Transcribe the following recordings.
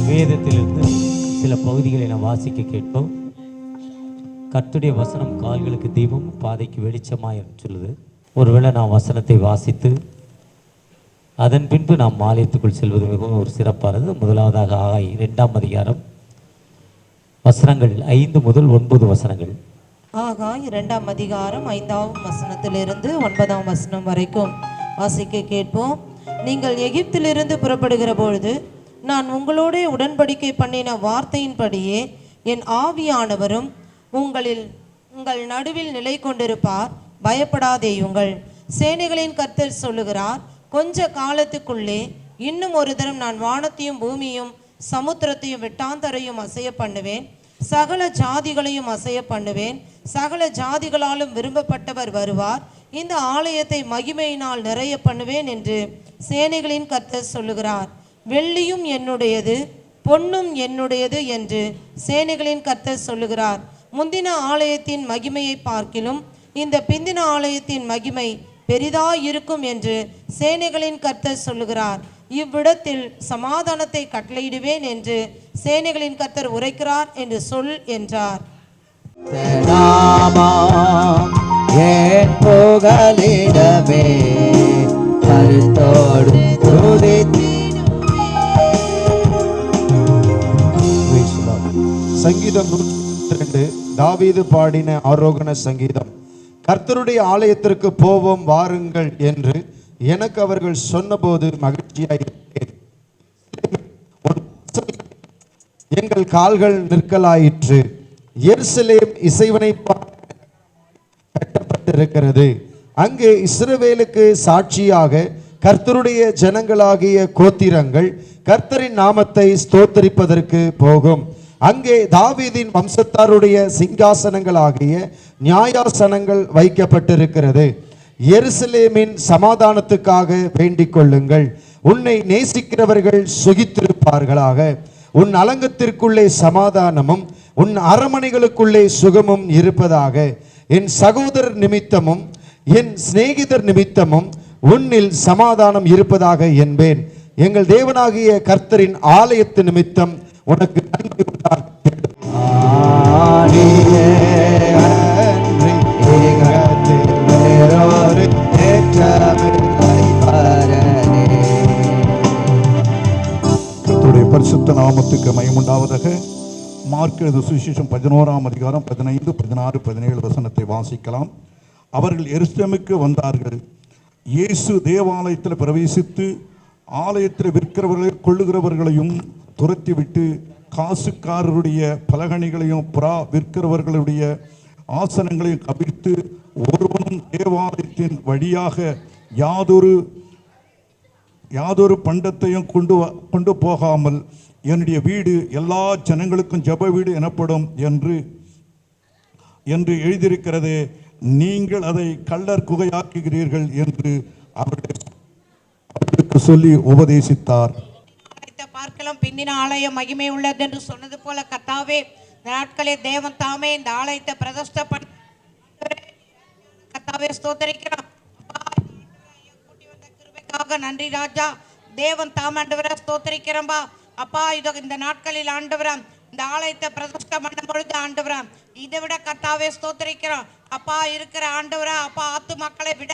வேதத்திலிருந்து சில பகுதிகளை நான் வாசிக்க கேட்போம். கர்த்தருடைய வசனம் கால்களுக்கு தீபம் பாதைக்கு வெளிச்சமாய் சொல்லுது. ஒருவேளை நான் வசனத்தை வாசித்து அதன் பின்பு நாம் ஆலயத்துக்குள் செல்வது மிகவும் ஒரு சிறப்பானது. முதலாவதாக ஆகாய் 2ஆம் அதிகாரம் வசனங்கள் 5 முதல் 9 வசனங்கள். ஆகாய் 2ஆம் அதிகாரம் 5ஆம் வசனத்திலிருந்து 9ஆம் வசனம் வரைக்கும் வாசிக்க கேட்போம். நீங்கள் எகிப்திலிருந்து புறப்படுகிற பொழுது நான் உங்களோட உடன்படிக்கை பண்ணின வார்த்தையின்படியே என் ஆவியானவரும் உங்கள் நடுவில் நிலை கொண்டிருப்பார். பயப்படாதேயுங்கள். சேனைகளின் கர்த்தர் சொல்லுகிறார், கொஞ்ச காலத்துக்குள்ளே இன்னும் ஒரு தரம் நான் வானத்தையும் பூமியும் சமுத்திரத்தையும் வெட்டாந்தரையும் அசைய பண்ணுவேன். சகல ஜாதிகளையும் அசைய பண்ணுவேன். சகல ஜாதிகளாலும் விரும்பப்பட்டவர் வருவார். இந்த ஆலயத்தை மகிமையினால் நிறைய பண்ணுவேன் என்று சேனைகளின் கர்த்தர் சொல்லுகிறார். வெள்ளியும் என்னுடையது, பொன்னும் என்னுடையது என்று சேனைகளின் கர்த்தர் சொல்லுகிறார். முந்தின ஆலயத்தின் மகிமையை பார்க்கிலும் இந்த பிந்தின ஆலயத்தின் மகிமை பெரிதாயிருக்கும் என்று சேனைகளின் கர்த்தர் சொல்லுகிறார். இவ்விடத்தில் சமாதானத்தை கட்டளையிடுவேன் என்று சேனைகளின் கர்த்தர் உரைக்கிறார் என்று சொல் என்றார். சங்கீதம் 102 தாவீது பாடின ஆரோகண சங்கீதம். கர்த்தருடைய ஆலயத்திற்கு போவோம் வாருங்கள் என்று எனக்கு அவர்கள் சொன்னபோது மகிழ்ச்சியாயிருந்தேன். எங்கள் கால்கள் நிற்கலாயிற்று. எருசலேம் இசைவனை கட்டப்பட்டிருக்கிறது. அங்கே இஸ்ரவேலுக்கு சாட்சியாக கர்த்தருடைய ஜனங்களாகிய கோத்திரங்கள் கர்த்தரின் நாமத்தை ஸ்தோத்தரிப்பதற்கு போகும். அங்கே தாவீதின் வம்சத்தாருடைய சிங்காசனங்களாகிய நியாயாசனங்கள் வைக்கப்பட்டிருக்கிறது. எருசலேமின் சமாதானத்துக்காக வேண்டிக் கொள்ளுங்கள். உன்னை நேசிக்கிறவர்கள் சுகித்திருப்பார்களாக. உன் அலங்கத்திற்குள்ளே சமாதானமும் உன் அரமனைகளுக்குள்ளே சுகமும் இருப்பதாக. என் சகோதரர் நிமித்தமும் என் சிநேகிதர் நிமித்தமும் உன்னில் சமாதானம் இருப்பதாக என்பேன். எங்கள் தேவனாகிய கர்த்தரின் ஆலயத்து நிமித்தம் உனக்கு நன்மை உண்டாக. பரிசுத்த நாமத்துக்கு மகிமுண்டாவதாக. மார்க் எழுதிய சுவிசேஷம் 11ஆம் அதிகாரம் 15, 16, 17 வசனத்தை வாசிக்கலாம். அவர்கள் எருசலேமுக்கு வந்தார்கள். இயேசு தேவாலயத்தில் பிரவேசித்து ஆலயத்தில் விற்கிறவர்களையும் கொள்ளுகிறவர்களையும் துரத்திவிட்டு காசுக்காரருடைய பலகணிகளையும் புறா விற்கிறவர்களுடைய ஆசனங்களையும் கவிழ்த்து ஒருவனும் தேவாலயத்தின் வழியாக யாதொரு பண்டத்தையும் கொண்டு போகாமல் என்னுடைய வீடு எல்லா ஜனங்களுக்கும் ஜெப வீடு எனப்படும் என்று எழுதியிருக்கிறது. நீங்கள் அதை கள்ளர் குகையாக்குகிறீர்கள் என்று அவர்களுக்கு சொல்லி உபதேசித்தார். பார்க்கலாம், பிந்தின ஆலயம் மகிமை உள்ளது என்று சொன்னது போல கர்த்தாவே, நாட்களே தேவன் தாமே இந்த ஆலயத்தை பிரதிஷ்டை பண்ண கர்த்தாவே ஸ்தோத்திரிக்கிறோம். நன்றி ராஜா. தேவன் தாம் ஆண்டவரை ஸ்தோத்திரிக்கிறோம்பா. அப்பா, இதோ இந்த நாட்களில் ஆண்டவரா இந்த ஆலயத்தை பிரதிஷ்டை பண்ணும் பொழுது ஆண்டவரா இதை விட கர்த்தாவே ஸ்தோத்திரிக்கிறோம். அப்பா இருக்கிற ஆண்டவரா, அப்பா ஆத்து மக்களை விட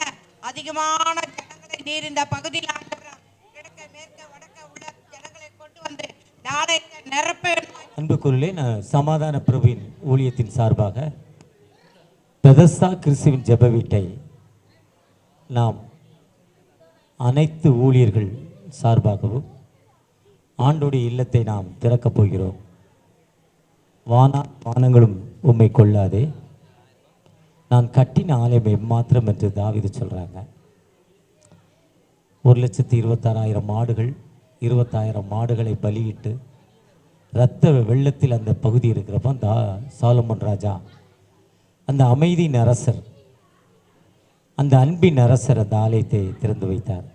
அதிகமான ஜனங்களை நீர் இந்த பகுதியில் ஆண்டவரா கிழக்க மேற்க வடக்க உள்ள ஜனங்களை கொண்டு வந்து இந்த ஆலயத்தை நிரப்ப. அன்புக்குள்ளே நான் சமாதான பிரபுவின் ஊழியத்தின் சார்பாக பெதஸ்தா கிறிஸ்துவின் ஜெப வீட்டை நாம் அனைத்து ஊழியர்கள் சார்பாகவும் ஆண்டுடைய இல்லத்தை நாம் திறக்கப் போகிறோம். வானங்களும் உம்மை கொள்ளாதே, நான் கட்டின ஆலயம் எம்மாத்திரம் என்று தாவீது சொல்கிறாங்க. 1,26,000 மாடுகள், 20,000 மாடுகளை பலியிட்டு இரத்த வெள்ளத்தில் அந்த பகுதி இருக்கிறப்ப சாலமோன் ராஜா, அந்த அமைதியின் அரசர், அந்த அன்பின் அரசர் அந்த ஆலயத்தை திறந்து வைத்தார்.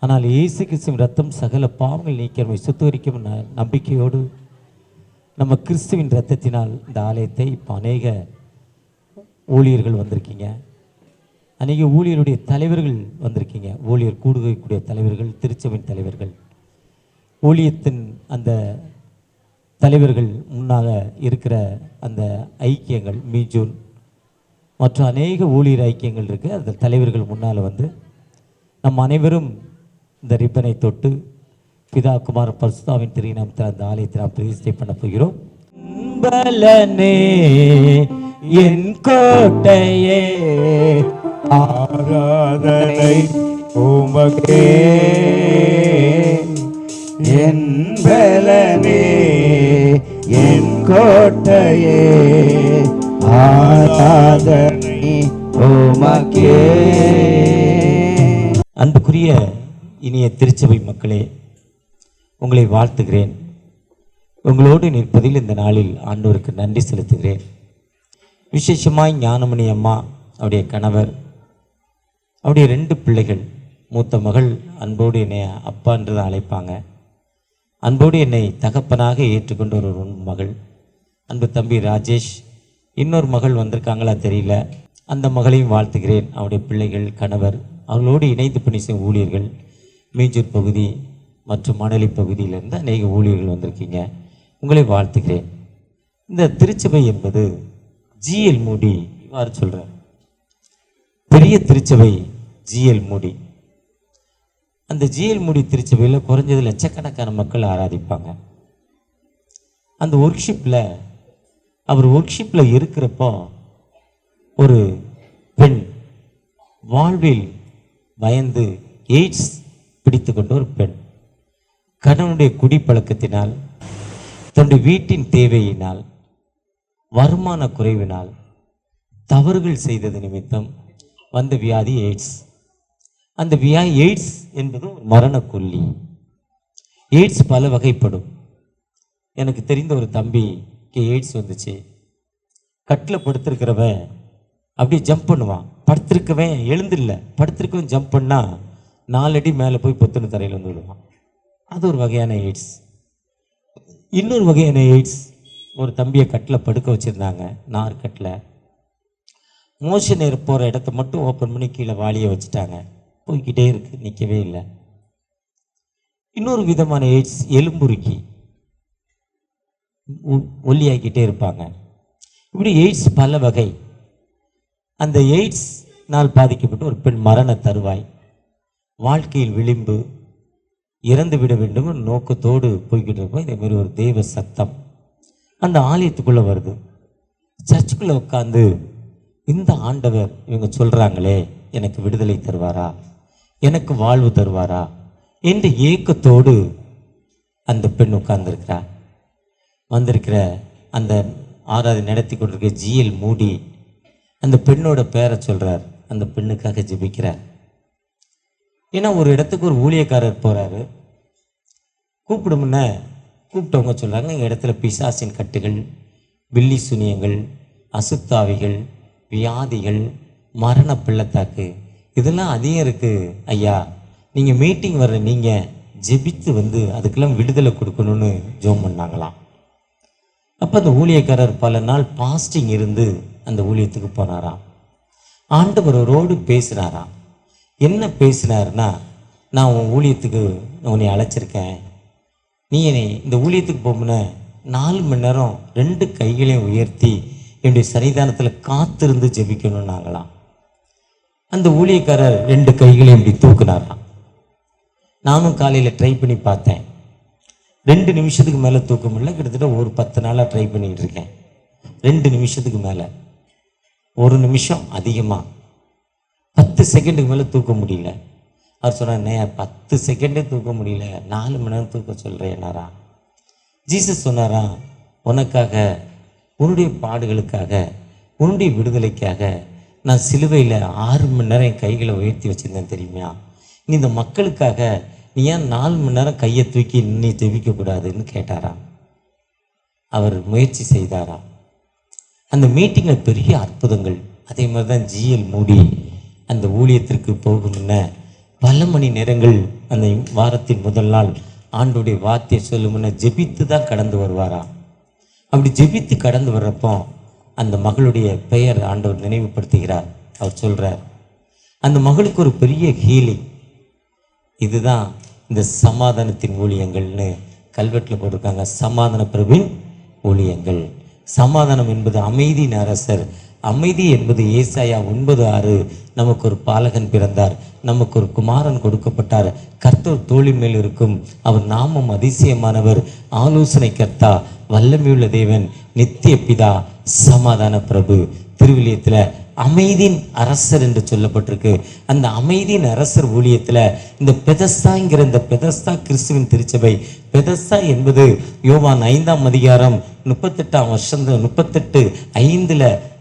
ஆனால் இயேசு கிறிஸ்துவின் ரத்தம் சகல பாவங்கள் நீக்கிறமை சுத்தரிக்கும் நம்பிக்கையோடு நம்ம கிறிஸ்துவின் ரத்தத்தினால் இந்த ஆலயத்தை இப்போ அநேக ஊழியர்கள் வந்திருக்கீங்க, அநேக ஊழியருடைய தலைவர்கள் வந்திருக்கீங்க. ஊழியர் கூடுகைக்கூடிய தலைவர்கள், திருச்சபையின் தலைவர்கள், ஊழியத்தின் அந்த தலைவர்கள் முன்னாக இருக்கிற அந்த ஐக்கியங்கள் மீஜூன் மற்றும் அநேக ஊழியர் ஐக்கியங்கள் இருக்குது. அந்த தலைவர்கள் முன்னால் வந்து நம் அனைவரும் இந்த ரிப்பனை தொட்டு பிதா குமார பரிசுத்தாவின் திருநாமத்தில் அந்த ஆலயத்தை நாம் பிரதிஷ்டை பண்ண போகிறோம். பலனே என் கோட்டையே ஆராதனை உமக்கே என் பலனே என் கோட்டையே ஆராதனை உமக்கே. அன்புக்குரிய இனிய திருச்சபை மக்களே, உங்களை வாழ்த்துகிறேன். உங்களோடு நிற்பதில் இந்த நாளில் ஆண்டவருக்கு நன்றி செலுத்துகிறேன். விசேஷமாய் ஞானமணி அம்மா, அவருடைய கணவர், அவருடைய 2 பிள்ளைகள், மூத்த மகள் அன்போடு என்னை அப்பான்றது அழைப்பாங்க, அன்போடு என்னை தகப்பனாக ஏற்றுக்கொண்ட ஒரு மகள், அன்பு தம்பி ராஜேஷ். இன்னொரு மகள் வந்திருக்காங்களா தெரியல, அந்த மகளையும் வாழ்த்துகிறேன். அவருடைய பிள்ளைகள், கணவர், அவர்களோடு இணைந்து பணி செய்யும் ஊழியர்கள், மீஞ்சூர் பகுதி மற்றும் மணலி பகுதியிலிருந்து அநேக ஊழியர்கள் வந்திருக்கீங்க, உங்களை வாழ்த்துகிறேன். இந்த திருச்சபை என்பது ஜிஎல் மூடி இவ்வாறு சொல்கிறார். பெரிய திருச்சபை ஜிஎல் மூடி. அந்த ஜிஎல் மூடி திருச்சபையில் குறைஞ்சது லட்சக்கணக்கான மக்கள் ஆராதிப்பாங்க. அந்த ஒர்க்ஷிப்பில் அவர் ஒர்க்ஷிப்பில் இருக்கிறப்போ ஒரு பெண் வாழ்வில் பயந்து எய்ட்ஸ் பிடித்து கொண்ட ஒரு பெண், கணவனுடைய குடிப்பழக்கத்தினால், தன்னுடைய வீட்டின் தேவையினால், வருமான குறைவினால், தவறுகள் செய்தது நிமித்தம் வந்த வியாதி எய்ட்ஸ். அந்த வியாதி எய்ட்ஸ் என்பது ஒரு மரண கொல்லி. எய்ட்ஸ் பல வகைப்படும். எனக்கு தெரிந்த ஒரு தம்பிக்கு எய்ட்ஸ் வந்துச்சு. கட்டில் படுத்திருக்கிறவன் அப்படியே ஜம்ப் பண்ணுவான், படுத்திருக்கவன் எழுந்தில்ல, படுத்திருக்கவன் ஜம்ப் பண்ணால் 4 அடி மேலே போய் பொத்துன்னு தரையில் வந்து விடுவான். அது ஒரு வகையான எய்ட்ஸ். இன்னொரு வகையான எய்ட்ஸ், ஒரு தம்பியை கட்டில் படுக்க வச்சுருந்தாங்க, நார்கட்டில். மோஷன் ஏற போகிற இடத்த மட்டும் ஓப்பன் பண்ணி கீழே வாளியை வச்சுட்டாங்க, போய்கிட்டே இருக்குது, நிற்கவே இல்லை. இன்னொரு விதமான எய்ட்ஸ் எலும்புருக்கி ஒல்லியாக்கிட்டே இருப்பாங்க. இப்படி எய்ட்ஸ் பல வகை. அந்த எய்ட்ஸ்னால் பாதிக்கப்பட்ட ஒரு பெண் மரண தருவாய், வாழ்க்கையில் விளிம்பு, இறந்து விட வேண்டும் நோக்கத்தோடு போய்கிட்டு இருப்போம். இதேமாரி ஒரு தெய்வ சத்தம் அந்த ஆலயத்துக்குள்ளே வருது. சர்ச்சுக்குள்ளே உட்காந்து இந்த ஆண்டவர் இவங்க சொல்கிறாங்களே, எனக்கு விடுதலை தருவாரா, எனக்கு வாழ்வு தருவாரா என்ற ஏக்கத்தோடு அந்த பெண் உட்கார்ந்துருக்கிறா. வந்திருக்கிற அந்த ஆராதனை நடத்தி கொண்டிருக்க ஜிஎல் மூடி அந்த பெண்ணோட பேரை சொல்கிறார், அந்த பெண்ணுக்காக ஜெபிக்கிறார். ஏன்னா ஒரு இடத்துக்கு ஒரு ஊழியக்காரர் போகிறாரு, கூப்பிடுமுன்ன கூப்பிட்டவங்க சொல்கிறாங்க, எங்கள் இடத்துல பிசாசின் கட்டுகள், பில்லி சுனியங்கள், அசுத்தாவிகள், வியாதிகள், மரண பிள்ளத்தாக்கு இதெல்லாம் அதிகம் இருக்குது ஐயா, நீங்கள் மீட்டிங் வர்ற நீங்கள் ஜெபித்து வந்து அதுக்கெல்லாம் விடுதலை கொடுக்கணும்னு ஜோம் பண்ணாங்களாம். அப்போ அந்த ஊழியக்காரர் பல நாள் பாஸ்டிங் இருந்து அந்த ஊழியத்துக்கு போனாராம். ஆண்டவர் அவரோடு பேசினாராம். என்ன பேசினார்னா, நான் உன் ஊழியத்துக்கு உன்னை அழைச்சிருக்கேன், நீ என்னை இந்த ஊழியத்துக்கு போகும்னா 4 மணி நேரம் 2 கைகளையும் உயர்த்தி என்னுடைய சன்னிதானத்தில் காத்திருந்து ஜெபிக்கணும்னாங்களாம். அந்த ஊழியக்காரர் 2 கைகளையும் இப்படி தூக்குனாராம். நானும் காலையில் ட்ரை பண்ணி பார்த்தேன், 2 நிமிஷத்துக்கு மேலே தூக்க முடியல. கிட்டத்தட்ட ஒரு 10 நாளாக ட்ரை பண்ணிகிட்டு இருக்கேன். 2 நிமிஷத்துக்கு மேலே, 1 நிமிஷம் அதிகமாக, 10 செகண்டுக்கு மேலே தூக்க முடியல. அவர் சொன்னார், 10 செகண்டே தூக்க முடியல, 4 மணி நேரம் தூக்க சொல்கிறேன்னாரா. ஜீசஸ் சொன்னாரா, உனக்காக, உன்னுடைய பாடுகளுக்காக, உன்னுடைய விடுதலைக்காக நான் சிலுவையில் 6 மணி நேரம் என் கைகளை உயர்த்தி வச்சுருந்தேன் தெரியுமா? நீ இந்த மக்களுக்காக நீ ஏன் 4 மணி நேரம் கையை தூக்கி நீ ஜெபிக்கக்கூடாதுன்னு கேட்டாராம். அவர் முயற்சி செய்தாராம். அந்த மீட்டிங்கில் பெரிய அற்புதங்கள். அதே மாதிரி தான் ஜிஎல் மூடி அந்த ஊழியத்திற்கு போகும்ன பல மணி நேரங்கள் அந்த வாரத்தின் முதல் நாள் ஆண்டோடைய வார்த்தையை சொல்லுமுன்ன ஜெபித்து தான் கடந்து வருவாராம். அப்படி ஜெபித்து கடந்து வர்றப்போ அந்த மகளுடைய பெயர் ஆண்டவர் நினைவுபடுத்துகிறார். அவர் சொல்கிறார், அந்த மகளுக்கு ஒரு பெரிய ஹீலிங். இதுதான் இந்த சமாதானத்தின் ஊழியங்கள்னு கல்வெட்டில் போட்டிருக்காங்க, சமாதான பிரபுவின் ஊழியங்கள். சமாதானம் என்பது அமைதியின் அரசர். அமைதி என்பது ஏசாயா 9:6. நமக்கு ஒரு பாலகன் பிறந்தார், நமக்கு ஒரு குமாரன் கொடுக்கப்பட்டார், கர்த்தர் தோளின் மேல் இருக்கும், அவர் நாமம் அதிசயமானவர், ஆலோசனை கர்த்தா, வல்லமையுள்ள தேவன், நித்திய பிதா, சமாதான பிரபு. திருவிலியத்தில் அமைதியின் அரசர் என்று சொல்லப்பட்டிருக்கு. அந்த அமைதியின் அரசர் ஊழியத்தில் இந்த பெதஸ்தாங்கிற இந்த பெதஸ்தா கிறிஸ்துவின் திருச்சபை. பெதஸ்தா என்பது யோவான் 5ஆம் அதிகாரம் 38ஆம் வருஷம்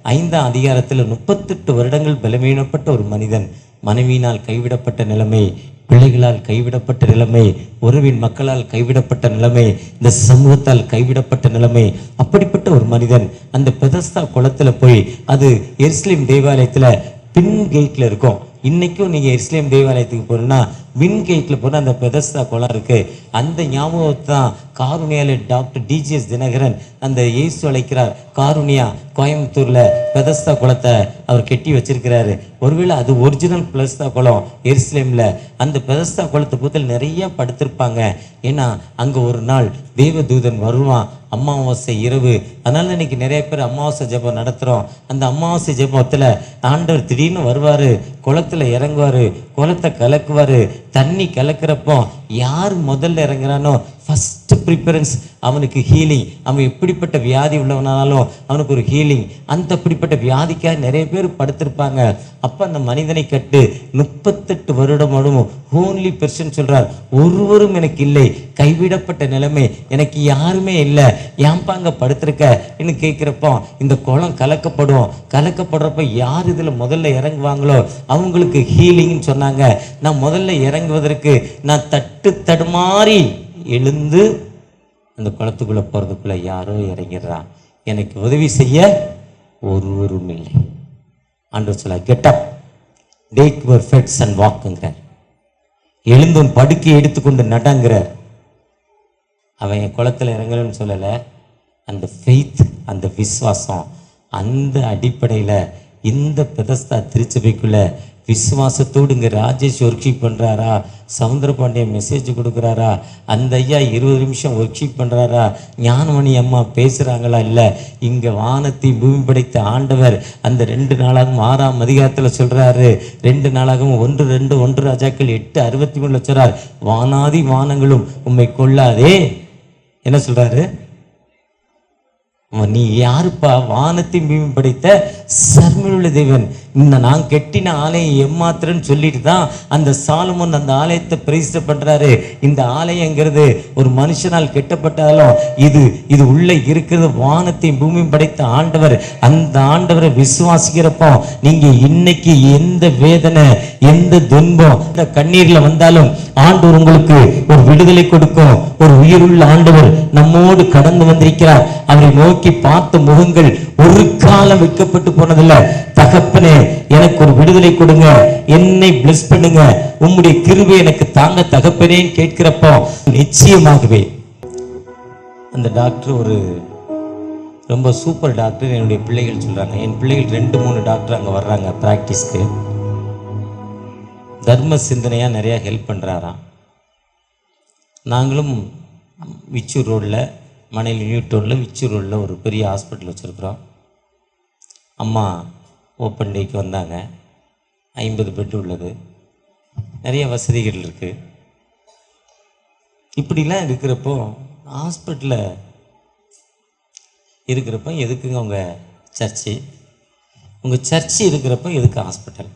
5ஆம் அதிகாரத்தில் 38 வருடங்கள் பலவீனப்பட்ட ஒரு மனிதன், மனைவியினால் கைவிடப்பட்ட நிலைமை, பிள்ளைகளால் கைவிடப்பட்ட நிலைமை, உறவின் மக்களால் கைவிடப்பட்ட நிலைமை, இந்த சமூகத்தால் கைவிடப்பட்ட நிலைமை. அப்படிப்பட்ட ஒரு மனிதன் அந்த பெதஸ்தா குளத்தில் போய், அது எருசலேம் தேவாலயத்தில் பின் கேட்டில் இருக்கும். இன்றைக்கும் நீங்கள் எருசலேம் தேவாலயத்துக்கு போனோன்னா வின் கேட்டில் போனால் அந்த பெதஸ்தா குளம் இருக்குது. அந்த ஞாபகத்தை தான் காருணியாவில் டாக்டர் டிஜிஎஸ் தினகரன் அந்த இயேசு அழைக்கிறார் காருணியா கோயம்புத்தூரில் பெதஸ்தா குளத்தை அவர் கெட்டி வச்சிருக்கிறாரு. ஒருவேளை அது ஒரிஜினல் பெதஸ்தா குளம் எருசலேமில். அந்த பெதஸ்தா குளத்தை பற்றி நிறைய படுத்திருப்பாங்க. ஏன்னா அங்கே ஒரு நாள் தேவதூதன் வருவான், அமாவாசை இரவு. அதனால இன்னைக்கு நிறைய பேர் அமாவாசை ஜெபம் நடத்துகிறோம். அந்த அமாவாசை ஜெபத்தில் ஆண்டவர் திடீர்னு வருவார், குளத்தில் இறங்குவார், குளத்தை கலக்குவார். தண்ணி கலக்கிறப்போ யார் முதல்ல இறங்குறானோ ஃபஸ்ட்டு ப்ரிஃபரன்ஸ் அவனுக்கு ஹீலிங். அவன் எப்படிப்பட்ட வியாதி உள்ளவனாலும் அவனுக்கு ஒரு ஹீலிங். அந்த அப்படிப்பட்ட வியாதிக்காக நிறைய பேர் படுத்திருப்பாங்க. அப்போ அந்த மனிதனை கட்டு 38 வருடமும் ஹோன்லி பெர்சன் சொல்கிறார், ஒருவரும் எனக்கு இல்லை, கைவிடப்பட்ட நிலைமை, எனக்கு யாருமே இல்லை, ஏன்பாங்க படுத்திருக்க என்று கேட்குறப்போ இந்த குளம் கலக்கப்படுறப்ப யார் இதில் முதல்ல இறங்குவாங்களோ அவங்களுக்கு ஹீலிங்னு சொன்னாங்க. நான் முதல்ல இறங்குவதற்கு நான் தடுமாறி எழுந்து அந்த குளத்துக்குள்ளே போகிறதுக்குள்ளே யாரோ இறங்கிடுறான். எனக்கு உதவி செய்ய ஒருவரும் இல்லை. ஆண்டவர் சொல்ல, get up, take your beds and வாக்குங்கிறார். எழுந்தும் படுக்கை எடுத்துக்கொண்டு நடங்கிற. அவன் என் குளத்தில் இறங்கலன்னு சொல்லலை. அந்த ஃபெய்த், அந்த விசுவாசம், அந்த அடிப்படையில் இந்த பெதஸ்தா திருச்சபைக்குள்ள விசுவாசத்தோடு இங்கே ராஜேஷ் ஒர்க்ஷீப் பண்ணுறாரா, சவுந்தரபாண்டியன் மெசேஜ் கொடுக்குறாரா, அந்த ஐயா 20 நிமிஷம் ஒர்க்ஷீப் பண்ணுறாரா, ஞானமணி அம்மா பேசுகிறாங்களா, இல்லை இங்கே வானத்தை பூமி படைத்த ஆண்டவர் அந்த 2 நாளாகவும் 6ஆம் அதிகாரத்தில் சொல்கிறாரு. 2 நாளாகவும் 1 ராஜாக்கள் 8:63 சொல்கிறார், வானாதி வானங்களும் உம்மை கொள்ளாதே. என்ன சொல்கிறாரு? நீ யாருப்பா? வானத்தை பூமி படைத்த சர்வமுள்ள தேவன். இந்த நான் கெட்டின ஆலயம் எம்மாத்திரன்னு சொல்லிட்டு தான் அந்த சாலமோன் அந்த ஆலயத்தை பிரதிஷ்டை பண்றாரு. இந்த ஆலயங்கிறது ஒரு மனுஷனால் கெட்டப்பட்டாலும் இது உள்ள இருக்கிறது வானத்தை பூமி படைத்த ஆண்டவர். அந்த ஆண்டவரை விசுவாசிக்கிறப்போ நீங்க இன்னைக்கு எந்த வேதனை, எந்த துன்பம், இந்த கண்ணீர்ல வந்தாலும் ஆண்டவர் உங்களுக்கு ஒரு விடுதலை கொடுக்கும். ஒரு உயிருள்ள ஆண்டவர் நம்மோடு கடந்து வந்திருக்கிறார். அவரை நோக்கி பார்த்த முகங்கள் ஒரு காலம் வைக்கப்பட்டு போனதில்லை. தகப்பனே, எனக்கு ஒரு விடுதலை கொடுங்க, என்னை பிளஸ் பண்ணுங்க, உம்முடைய கிருபை எனக்கு தாங்க தகப்பனேன்னு கேட்கிறப்போ நிச்சயமாகவே அந்த டாக்டர் ஒரு ரொம்ப சூப்பர் டாக்டர். என்னுடைய பிள்ளைகள் சொல்றாங்க, என் பிள்ளைகள் 2-3 டாக்டர் அங்கே வர்றாங்க ப்ராக்டிஸ்க்கு. தர்ம சிந்தனையா நிறைய ஹெல்ப் பண்றாராம். நாங்களும் விச்சூர் ரோடில், மணலி நியூட்டோனில் விச்சூர் ரோடில் ஒரு பெரிய ஹாஸ்பிட்டல் வச்சுருக்குறோம். அம்மா ஓப்பன் டேக்கு வந்தாங்க. 50 பெட் உள்ளது, நிறைய வசதிகள் இருக்குது. இப்படிலாம் இருக்கிறப்போ ஹாஸ்பிட்டலில் இருக்கிறப்போ எதுக்குங்க உங்கள் சர்ச்சு? உங்கள் சர்ச்சு இருக்கிறப்போ எதுக்கு ஹாஸ்பிட்டல்?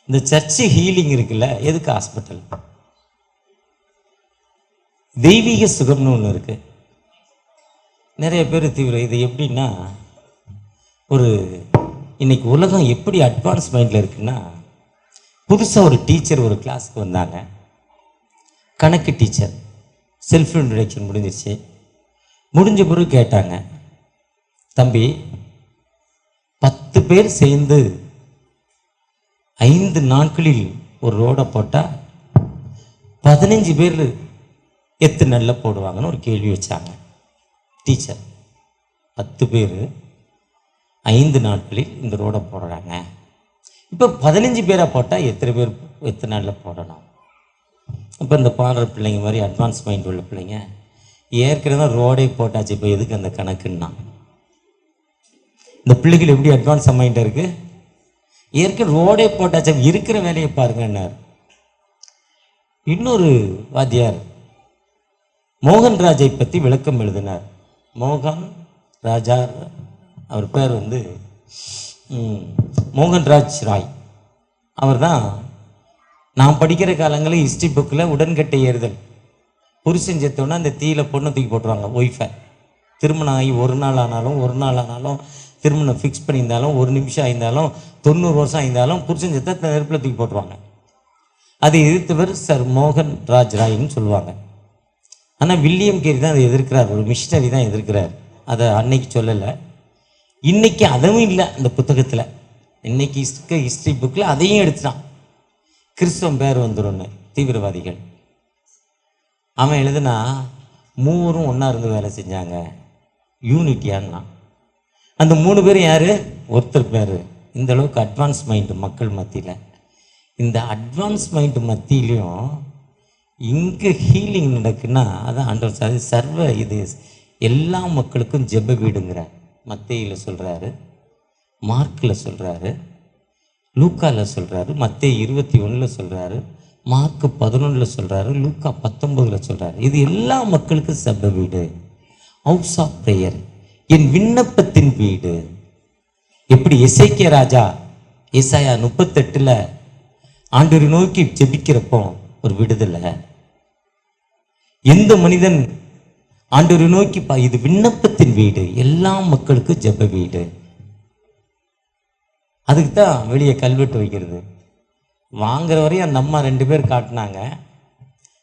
இந்த சர்ச்சு ஹீலிங் இருக்குல்ல, எதுக்கு ஹாஸ்பிட்டல்? தெய்வீக சுகம்னு ஒன்று இருக்குது. நிறைய பேர் தீவிரம். இது எப்படின்னா, ஒரு இன்னைக்கு உலகம் எப்படி அட்வான்ஸ் மைண்டில் இருக்குன்னா, புதுசாக ஒரு டீச்சர் ஒரு கிளாஸுக்கு வந்தாங்க, கணக்கு டீச்சர். செல்ஃப் இன்ட்ரடக்ஷன் முடிஞ்சிருச்சு. முடிஞ்ச பிறகு கேட்டாங்க, தம்பி 10 பேர் சேர்ந்து 5 நாட்களில் ஒரு ரோடை போட்டால் 15 பேர் எத்தனை நாளில் போடுவாங்கன்னு ஒரு கேள்வி வச்சாங்க டீச்சர். 10 பேர் 5 நாட்களில் இந்த ரோடை போடுறாங்க. இப்போ 15 பேரை போட்டால் எத்தனை நாளில் போடணும்? இப்போ இந்த பாடுற பிள்ளைங்க மாதிரி அட்வான்ஸ் மைண்ட் உள்ள பிள்ளைங்க ஏற்கனவே ரோடே போட்டாச்சு, இப்போ எதுக்கு அந்த கணக்குன்னா? இந்த பிள்ளைகள் எப்படி அட்வான்ஸ் மைண்டாக இருக்குது? ஏற்கனவே ரோடே போட்டாச்சு, இருக்கிற வேலையை பாருங்கன்னார். இன்னொரு வாத்தியார் மோகன்ராஜை பற்றி விளக்கம் எழுதினார். மோகன் ராஜா, அவர் பேர் வந்து மோகன்ராஜ் ராய். அவர் தான் நான் படிக்கிற காலங்களில் ஹிஸ்ட்ரி புக்கில் உடன்கட்டை ஏறுதல், புருஷன் செத்தோன்னா அந்த தீயில பொண்ணை தூக்கி போட்டுருவாங்க ஒய்ஃபை. திருமணம் ஆகி ஒரு நாள் ஆனாலும் திருமணம் ஃபிக்ஸ் பண்ணியிருந்தாலும் 1 நிமிஷம் ஆயிருந்தாலும் 90 வருஷம் ஆயிருந்தாலும் புருஷன் செத்த நெருப்பில் தூக்கி போட்டுருவாங்க. அதை எதிர்த்தவர் சர் மோகன் ராஜ் ராய்ன்னு சொல்லுவாங்க. ஆனால் வில்லியம் கேரி தான் அதை எதிர்க்கிறார், ஒரு மிஷினரி தான் எதிர்க்கிறார். அதை அன்னைக்கு சொல்லலை, இன்னைக்கு அதுவும் இல்லை அந்த புத்தகத்தில். இன்னைக்கு ஹிஸ்ட்ரி புக்கில் அதையும் எடுத்துட்டான். கிறிஸ்தவம் பேர் வந்துடும்னு தீவிரவாதிகள். அவன் எழுதுனா 3 ஒன்றா இருந்து வேலை செஞ்சாங்க, யூனிட்டியான்னா. அந்த 3 பேரும் யார்? ஒருத்தர் பேர். இந்த அளவுக்கு அட்வான்ஸ் மைண்டு மக்கள் மத்தியில். இந்த அட்வான்ஸ் மைண்டு மத்தியிலையும் இங்கே ஹீலிங் நடக்குன்னா அதான் ஆண்டவர் அது சர்வ இது எல்லா மக்களுக்கும் ஜெப வீடுங்கிறார். மத்தேயில சொல்கிறாரு, மார்க்கில் சொல்கிறாரு, லூக்காவில் சொல்கிறாரு, மத்தேயு 21 சொல்கிறாரு, மார்க்கு 11 சொல்கிறாரு, லூக்கா 19 சொல்கிறாரு. இது எல்லா மக்களுக்கும் ஜெப வீடு, ஹவுஸ் ஆஃப் பிரேயர், என் விண்ணப்பத்தின் வீடு. எப்படி எசேக்கியா ராஜா ஏசாயா 38 ஆண்டவரை நோக்கி ஜெபிக்கிறப்போ ஒரு விடுதலை. எந்த மனிதன் ஆண்டவரை நோக்கி இது விண்ணப்பத்தின் வீடு, எல்லா மக்களுக்கும் ஜெப வீடு. அதுக்கு தான் வெளியே கல்வெட்டு வைக்கிறது. வாங்குற வரையும் அந்த அம்மா 2 பேர் காட்டினாங்க.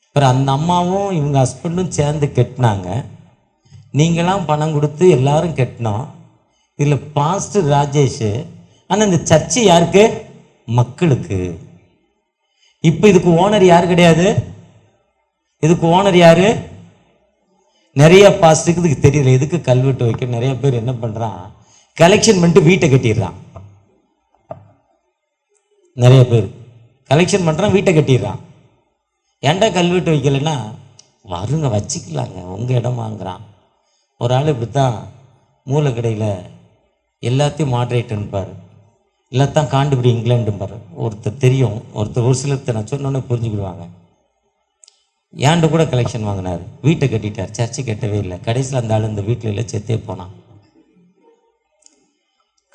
அப்புறம் அந்த அம்மாவும் இவங்க ஹஸ்பண்டும் சேர்ந்து கட்டினாங்க. நீங்களாம் பணம் கொடுத்து எல்லாரும் கட்டினோம். இதில் பாஸ்டர் ராஜேஷ். ஆனால் இந்த சர்ச்சு யாருக்கு? மக்களுக்கு. இப்போ இதுக்கு ஓனர் யார் கிடையாது? இதுக்கு ஓனர் யாரு? நிறைய பாஸ்டருக்கு இதுக்கு தெரியல எதுக்கு கல்வெட்டு வைக்க. நிறைய பேர் என்ன பண்றான், கலெக்ஷன் பண்ணிட்டு வீட்டை கட்டிடுறான். நிறைய பேர் கலெக்ஷன் பண்றான், வீட்டை கட்டிடுறான். ஏன்டா கல்வெட்டு வைக்கலைன்னா வருங்க வச்சுக்கலாங்க உங்க இடம் வாங்குறான். ஒரு ஆள் இப்படித்தான் மூளை கடையில் எல்லாத்தையும் மாட்ரேட்டுன்பார், எல்லாத்தான் காண்டுபிடி இங்கிலாண்டும்பார். ஒருத்தர் தெரியும், ஒருத்தர் ஒரு சிலத்தை நான் சொன்னோன்னே புரிஞ்சுக்கிடுவாங்க. ஏன்டு கூட கலெக்ஷன் வாங்கினார், வீட்டை கட்டிட்டார், சர்ச்சை கட்டவே இல்லை. கடைசியில் அந்த ஆள் இந்த வீட்டில் இல்லை, செத்தே போனான்.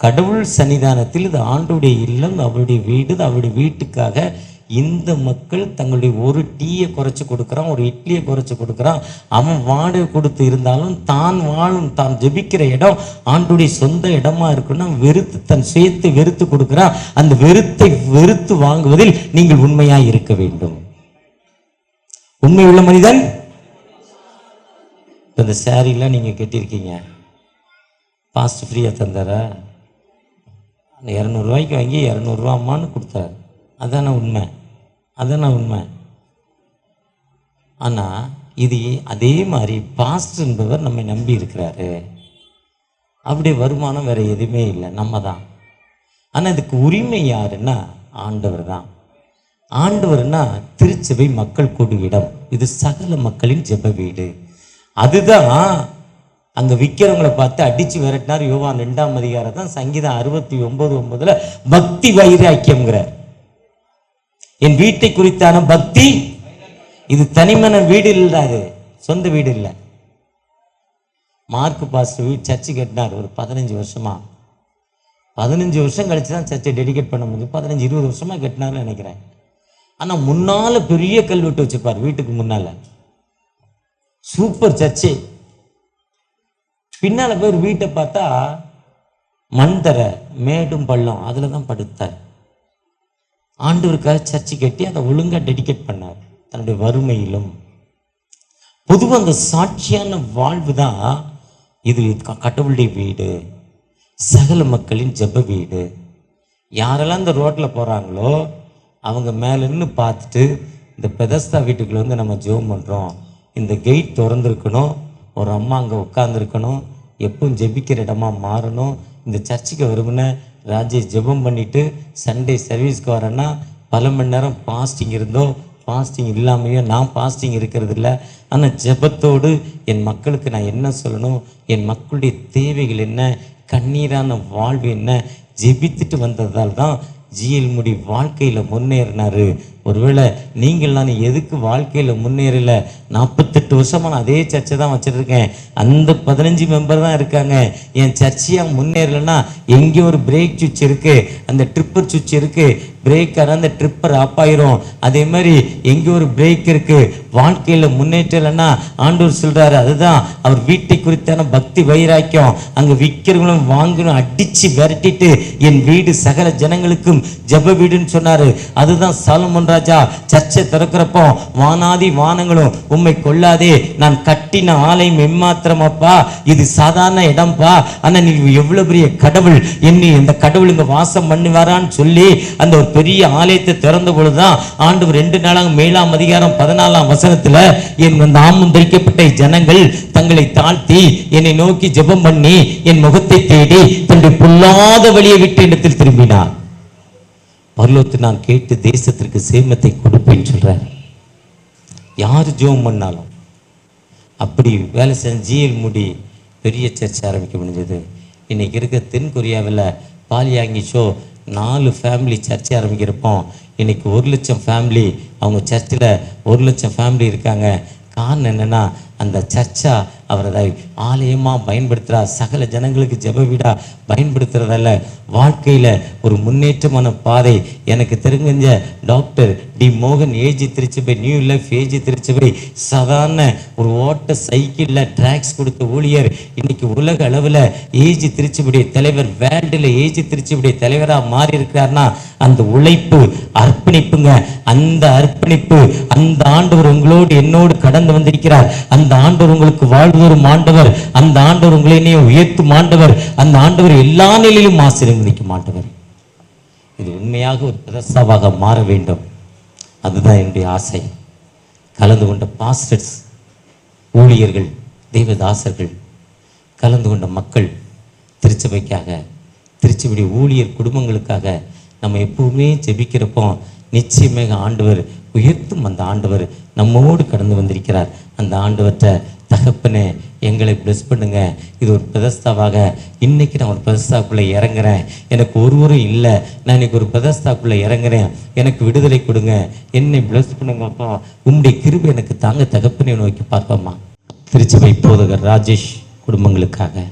கடவுள் சன்னிதானத்தில் இது ஆண்டுடைய இல்லம், அவருடைய வீடு, அவருடைய வீட்டுக்காக இந்த மக்கள் தங்களுடைய ஒரு டீயை குறைச்சி கொடுக்குறான், ஒரு இட்லியை குறைச்சி கொடுக்குறான். அவன் வாடகை கொடுத்து இருந்தாலும் தான் வாழும் தான் ஜெபிக்கிற இடம் ஆண்டுடைய சொந்த இடமா இருக்குன்னா வெறுத்து தன் சுயத்தை வெறுத்து கொடுக்குறான். அந்த வெறுத்து வாங்குவதில் நீங்கள் உண்மையா இருக்க வேண்டும். உண்மை உள்ள மனிதன். இந்த சாரீலாம் நீங்க கட்டியிருக்கீங்க, பாஸ்ட் ஃப்ரீயா தந்தாரா? 200 ரூபாய்க்கு வாங்கி 200 ரூபா அம்மான்னு கொடுத்தாரு. அதான உண்மை, அதான உண்மை. ஆனால் இது அதே மாதிரி பாஸ்ட் என்பவர் நம்மை நம்பி இருக்கிறாரு. அப்படி வருமானம் வேற எதுவுமே இல்லை, நம்ம தான். ஆனால் இதுக்கு உரிமை யாருன்னா ஆண்டவர் தான். ஆண்டவர்னா திருச்சபை மக்கள் கூடும் இடம், இது சகல மக்களின் ஜெப வீடு. அதுதான் அங்கே விற்கிறவங்களை பார்த்து அடித்து விரட்டினார். யோவான் 2ஆம் அதிகாரம் தான் சங்கீதம் 69:9 பக்தி வைராக்கியம்ங்கிறார். என் வீட்டை குறித்தான பக்தி. இது தனிமன வீடு இல்லை, அது சொந்த வீடு இல்லை. மார்க் பாஸ்டர் வீடு சர்ச்சு கட்டினார் ஒரு 15 வருஷமா. 15 வருஷம் கழிச்சு தான் சர்ச்சை டெடிகேட் பண்ண முடியும். 15-20 வருஷமா கட்டினார்னு நினைக்கிறேன். ஆனால் முன்னால பெரிய கல்வெட்டு வச்சிருப்பார் வீட்டுக்கு முன்னால, சூப்பர் சர்ச்சை. பின்னால போய் வீட்டை பார்த்தா மண் தர, மேடும் பள்ளம், அதில் தான் படுத்தார். ஆண்டவருக்காக சர்ச்சை கட்டி அதை ஒழுங்காக டெடிகேட் பண்ணார் தன்னுடைய வறுமையிலும். பொதுவாக அந்த சாட்சியான வாழ்வு தான் இது கடவுளுடைய வீடு, சகல மக்களின் ஜெப வீடு. யாரெல்லாம் இந்த ரோட்டில் போகிறாங்களோ அவங்க மேலே நின்று பார்த்துட்டு இந்த பெதஸ்தா வீட்டுக்குள்ள வந்து நம்ம ஜெபம் பண்ணுறோம், இந்த கெயிட் திறந்துருக்கணும், ஒரு அம்மா அங்கே உட்காந்துருக்கணும், எப்பவும் ஜெபிக்கிற இடமா மாறணும். இந்த சர்ச்சுக்கு வருமுன்ன ராஜேஷ் ஜெபம் பண்ணிவிட்டு சண்டே சர்வீஸ்க்கு வரேன்னா பல மணி நேரம் பாஸ்டிங் இருந்தோ பாஸ்டிங் இல்லாமையோ நான் பாஸ்டிங் இருக்கிறது இல்லை. ஆனால் ஜெபத்தோடு என் மக்களுக்கு நான் என்ன சொல்லணும், என் மக்களுடைய தேவைகள் என்ன, கண்ணீரான வாழ்வு என்ன, ஜெபித்துட்டு வந்ததால் தான் ஜிஎல் முடி வாழ்க்கையில் முன்னேறினார். ஒருவேளை நீங்கள் நான் எதுக்கு வாழ்க்கையில் முன்னேறல, 48 வருஷமாக நான் அதே சர்ச்சை தான் வச்சுருக்கேன், அந்த 15 மெம்பர் தான் இருக்காங்க, என் சர்ச்சையாக முன்னேறலைன்னா எங்கே ஒரு பிரேக் சுவிட்ச் இருக்குது, அந்த ட்ரிப்பர் சுவிட்ச் இருக்குது, பிரேக் அந்த ட்ரிப்பர் ஆஃப் ஆயிரும். அதே மாதிரி எங்கே ஒரு பிரேக் இருக்குது, வாழ்க்கையில் முன்னேற்றலைன்னா ஆண்டவர் சொல்கிறாரு, அதுதான் அவர் வீட்டை குறித்தான பக்தி வைராக்கியம். அங்கே விற்கிறவங்களும் வாங்கணும் அடித்து விரட்டிட்டு என் வீடு சகல ஜனங்களுக்கும் ஜெப வீடுன்னு சொன்னார். அதுதான் சாலமோன் ராஜா சர்ச்சை திறக்கிறப்போ, வானாதி வானங்களும் உம்மை கொள்ளாதே, நான் கட்டின ஆலயம் எம்மாத்திரமாப்பா, இது சாதாரண இடம்பா, ஆனா நீ எவ்வளவு பெரிய கடவுள், என்னை இந்த கடவுள் இங்க வாசம் பண்ணுவாரான்னு சொல்லி அந்த ஒரு பெரிய ஆலயத்தை திறந்த பொழுதுதான் ஆண்டவர் 2 நாளாக 7ஆம் அதிகாரம் 14ஆம் வசனத்துல என் நாமம் தரிக்கப்பட்ட ஜனங்கள் தங்களை தாழ்த்தி என்னை நோக்கி ஜெபம் பண்ணி என் முகத்தை தேடி தன்னுடைய பொல்லாத வழியை விட்டு இடத்தில் திரும்பினார். பரலோகத்தை நான் கேட்டு தேசத்திற்கு சேமத்தை கொடுப்பேன்னு சொல்றார். யார் ஜெபம் பண்ணாலும் அப்படி வேலை செஞ்ச ஜிஎல் முடி பெரிய சர்ச்சை ஆரம்பிக்க முடிஞ்சது. இன்னைக்கு இருக்க தென் கொரியாவில் பாலியாங்கி ஷோ 4 ஃபேமிலி சர்ச்சை ஆரம்பிக்கிறப்போம். இன்னைக்கு 1 லட்சம் ஃபேமிலி அவங்க சர்ச்சில் 1 லட்சம் ஃபேமிலி இருக்காங்க. காரணம் என்னென்னா அந்த சர்ச்சா அவரை ஆலயமாக பயன்படுத்துகிறார், சகல ஜனங்களுக்கு ஜெப வீடா பயன்படுத்துறதால வாழ்க்கையில் ஒரு முன்னேற்றமான பாதை. எனக்கு தெரிஞ்ச டாக்டர் டி மோகன் ஏஜி திருச்சபை, நியூ லைஃப் ஏஜி திருச்சபை, சாதாரண ஒரு ஓட்ட சைக்கிளில் ட்ராக்ஸ் கொடுத்த ஊழியர் இன்னைக்கு உலக அளவில் ஏஜி திருச்சபுடைய தலைவர், வேர்ல்டில் ஏஜி திருச்சபுடைய தலைவராக மாறி இருக்கிறார்னா அந்த உழைப்பு அர்ப்பணிப்புங்க. அந்த அர்ப்பணிப்பு அந்த ஆண்டவர் உங்களோடு என்னோடு கடந்து வந்திருக்கிறார். அந்த ஆண்டவர் உங்களுக்கு வாழ்வரும் ஆண்டவர், அந்த ஆண்டவர் உங்களை உயர்த்தும் ஆண்டவர், அந்த ஆண்டவர் எல்லா நிலையிலும் ஆசீர்வதிக்கும் ஆண்டவர். இது உண்மையாக ஒரு பிரதர்சனமாக மாற வேண்டும். அதுதான் என்னுடைய ஆசை. கலந்து கொண்ட பாஸ்டர்ஸ், ஊழியர்கள், தேவதாசர்கள், கலந்து கொண்ட மக்கள், திருச்சபைக்காக, திருச்சபையுடைய ஊழியர் குடும்பங்களுக்காக நம்ம எப்பவுமே ஜெபிக்கிறப்போ நிச்சயமாக ஆண்டவர் உயர்த்தும். அந்த ஆண்டவர் நம்மோடு கடந்து வந்திருக்கிறார். அந்த ஆண்டவற்றை தகப்பனே எங்களை பிளஸ் பண்ணுங்க. இது ஒரு பிரதஸ்தாவாக இன்னைக்கு நான் ஒரு பிரதஸ்தாக்குள்ளே இறங்குறேன். எனக்கு ஒருவரும் இல்லை, நான் இன்னைக்கு ஒரு பிரதஸ்தாக்குள்ளே இறங்குறேன். எனக்கு விடுதலை கொடுங்க, என்னை பிளஸ் பண்ணுங்கப்பா, உம்முடைய கிருபை எனக்கு தாங்க தகப்பனை நோக்கி பார்ப்போம்மா. திருச்சபை போதகர் ராஜேஷ் குடும்பங்களுக்காக,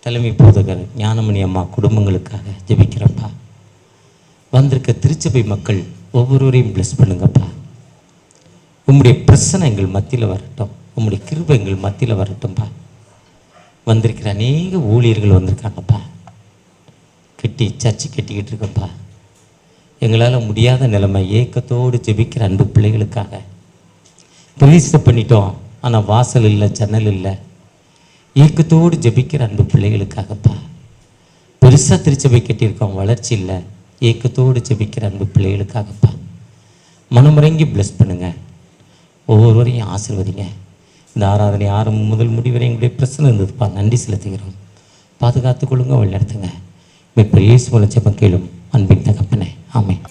தலைமை போதகர் ஞானமணி அம்மா குடும்பங்களுக்காக ஜெபிக்கிறப்பா. வந்திருக்க திருச்சபை மக்கள் ஒவ்வொருவரையும் பிளஸ் பண்ணுங்கப்பா. உம்முடைய பிரச்சனை எங்கள் மத்தியில் வரட்டும், உம்முடைய கிருபை எங்கள் மத்தியில் வரட்டும்பா. வந்திருக்கிற அநேக ஊழியர்கள் வந்திருக்காங்கப்பா, சர்ச்சை கட்டிக்கிட்டு இருக்கப்பா. எங்களால் முடியாத நிலைமை, ஏக்கத்தோடு ஜெபிக்கிற அன்பு பிள்ளைகளுக்காக ரிலீஸ் பண்ணிட்டோம், ஆனால் வாசல் இல்லை, ஜன்னல் இல்லை, ஏக்கத்தோடு ஜெபிக்கிற அன்பு பிள்ளைகளுக்காகப்பா. பெருசாக திருச்சபை கட்டியிருக்கோம், வளர்ச்சி இல்லை, ஏக்கத்தோடு ஜெபிக்கிற அன்பு பிள்ளைகளுக்காகப்பா. மனமுறங்கி பிளஸ் பண்ணுங்க, ஒவ்வொருவரையும் ஆசீர்வதிங்க. இந்த ஆராதனை ஆரம்பம் முதல் முடிவரை எங்களுடைய பிரச்சனை இருந்ததுப்பா, நன்றி செலுத்துகிறோம். பாதுகாத்துக் கொள்ளுங்க, வழிநடத்துங்க. இப்போ இயேசு மூலம் ஜெபம் கேளும் அன்பின் தகப்பனே, ஆமென்.